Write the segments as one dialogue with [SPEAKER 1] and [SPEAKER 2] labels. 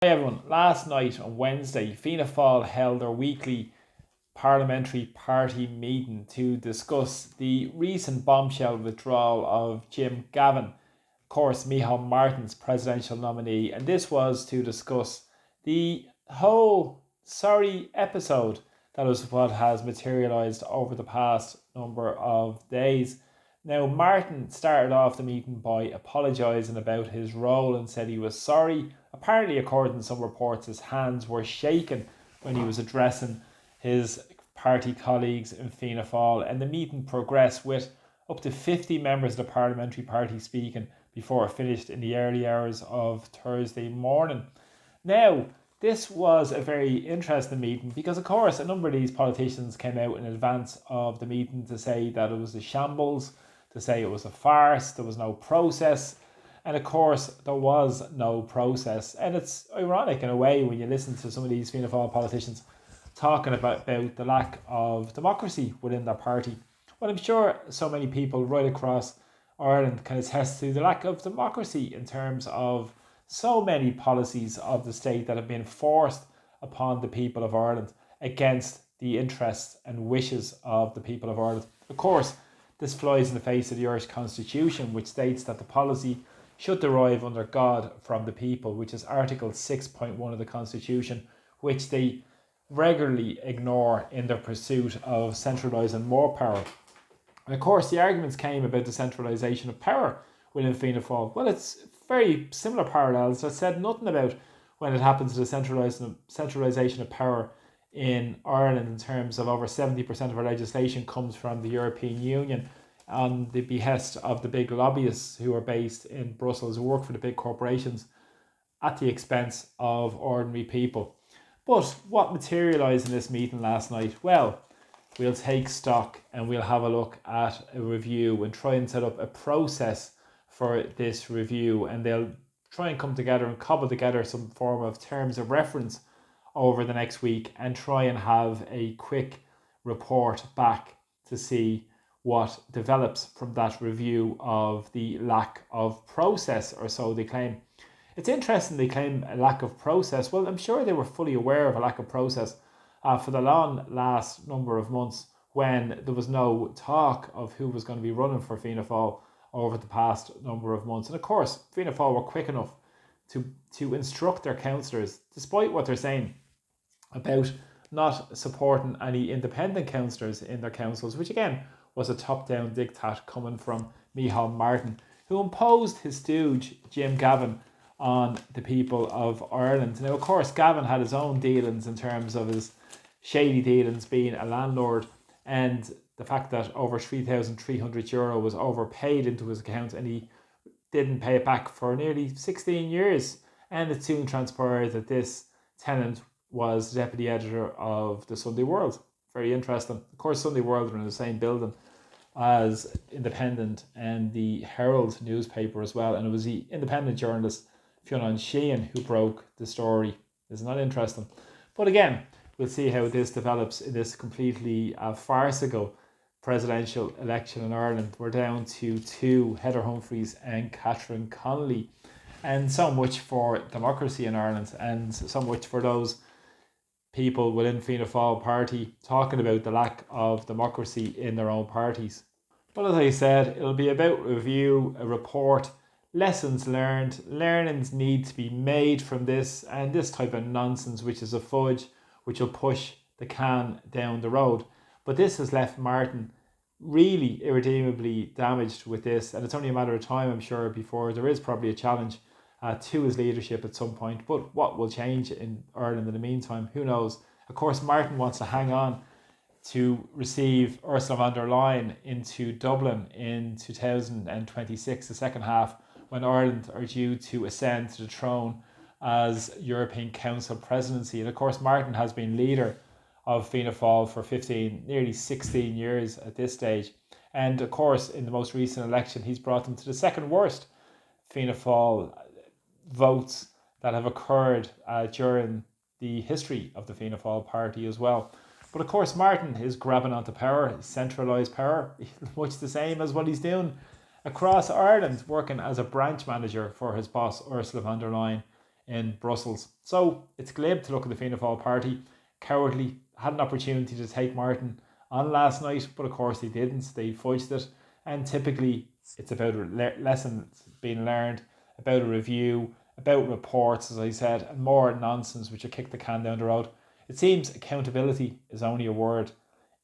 [SPEAKER 1] Hi everyone. Last night on Wednesday, Fianna Fáil held their weekly parliamentary party meeting to discuss the recent bombshell withdrawal of Jim Gavin, of course, Micheál Martin's presidential nominee, and this was to discuss the whole sorry episode that is what has materialised over the past number of days. Now, Martin started off the meeting by apologising about his role and said he was sorry. Apparently, according to some reports, his hands were shaken when he was addressing his party colleagues in Fianna Fáil, and the meeting progressed with up to 50 members of the parliamentary party speaking before it finished in the early hours of Thursday morning. Now, this was a very interesting meeting because, of course, a number of these politicians came out in advance of the meeting to say that it was a shambles, to say it was a farce, there was no process. And of course, there was no process. And it's ironic in a way when you listen to some of these Fianna Fáil politicians talking about the lack of democracy within their party. Well, I'm sure so many people right across Ireland can attest to the lack of democracy in terms of so many policies of the state that have been forced upon the people of Ireland against the interests and wishes of the people of Ireland. Of course, this flies in the face of the Irish Constitution, which states that the policy should derive under God from the people, which is Article 6.1 of the Constitution, which they regularly ignore in their pursuit of centralising more power. And of course, the arguments came about the centralisation of power within Fianna Fáil. Well, it's very similar parallels. I said nothing about when it happens to the centralisation of power in Ireland in terms of over 70% of our legislation comes from the European Union on the behest of the big lobbyists who are based in Brussels, who work for the big corporations at the expense of ordinary people. But what materialised in this meeting last night? Well, we'll take stock and we'll have a look at a review and try and set up a process for this review, and they'll try and come together and cobble together some form of terms of reference over the next week and try and have a quick report back to see what develops from that review of the lack of process, or so they claim. It's interesting they claim a lack of process. Well, I'm sure they were fully aware of a lack of process for the long last number of months when there was no talk of who was going to be running for Fianna Fáil over the past number of months. And of course, Fianna Fáil were quick enough to instruct their councillors, despite what they're saying about not supporting any independent councillors in their councils, which again was a top-down diktat coming from Micheál Martin, who imposed his stooge, Jim Gavin, on the people of Ireland. Now, of course, Gavin had his own dealings in terms of his shady dealings being a landlord, and the fact that over €3,300 was overpaid into his account and he didn't pay it back for nearly 16 years. And it soon transpired that this tenant was the deputy editor of the Sunday World. Very interesting. Of course, Sunday World are in the same building as Independent and the Herald newspaper as well. And it was the independent journalist Fionn Sheehan who broke the story. Isn't that interesting? But again, we'll see how this develops in this completely farcical presidential election in Ireland. We're down to two, Heather Humphreys and Catherine Connolly. And so much for democracy in Ireland, and so much for those people within Fianna Fáil party talking about the lack of democracy in their own parties. But as I said, it'll be about review, a report, lessons learned, learnings need to be made from this, and this type of nonsense, which is a fudge, which will push the can down the road. But this has left Martin really irredeemably damaged with this, and it's only a matter of time, I'm sure, before there is probably a challenge to his leadership at some point. But what will change in Ireland in the meantime, who knows? Of course, Martin wants to hang on to receive Ursula von der Leyen into Dublin in 2026, the second half, when Ireland are due to ascend to the throne as European Council presidency. And of course, Martin has been leader of Fianna Fáil for 15, nearly 16 years at this stage. And of course, in the most recent election, he's brought them to the second worst Fianna Fáil votes that have occurred during the history of the Fianna Fáil party as well. But of course, Martin is grabbing onto power, centralised power, much the same as what he's doing across Ireland, working as a branch manager for his boss, Ursula von der Leyen, in Brussels. So it's glib to look at the Fianna Fáil party. Cowardly. Had an opportunity to take Martin on last night, but of course they didn't. They fudged it. And typically it's about lessons being learned, about a review, about reports, as I said, and more nonsense which will kick the can down the road. It seems accountability is only a word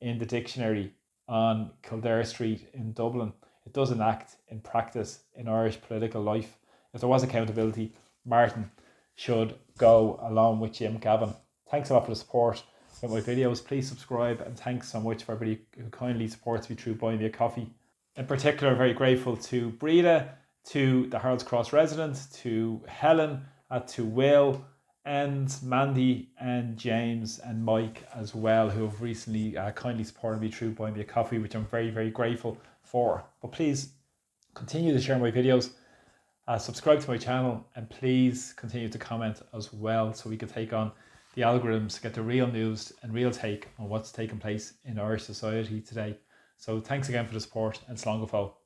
[SPEAKER 1] in the dictionary on Kildare Street in Dublin. It doesn't act in practice in Irish political life. If there was accountability, Martin should go along with Jim Gavin. Thanks a lot for the support with my videos. Please subscribe, and thanks so much for everybody who kindly supports me through buying me a coffee. In particular, very grateful to Breda, to the Harold's Cross residents, to Helen, to Will, and Mandy, and James, and Mike as well, who have recently kindly supported me through buying me a coffee, which I'm very, very grateful for. But please continue to share my videos, subscribe to my channel, and please continue to comment as well, so we can take on the algorithms, get the real news and real take on what's taking place in Irish society today. So thanks again for the support, and slán go fóill.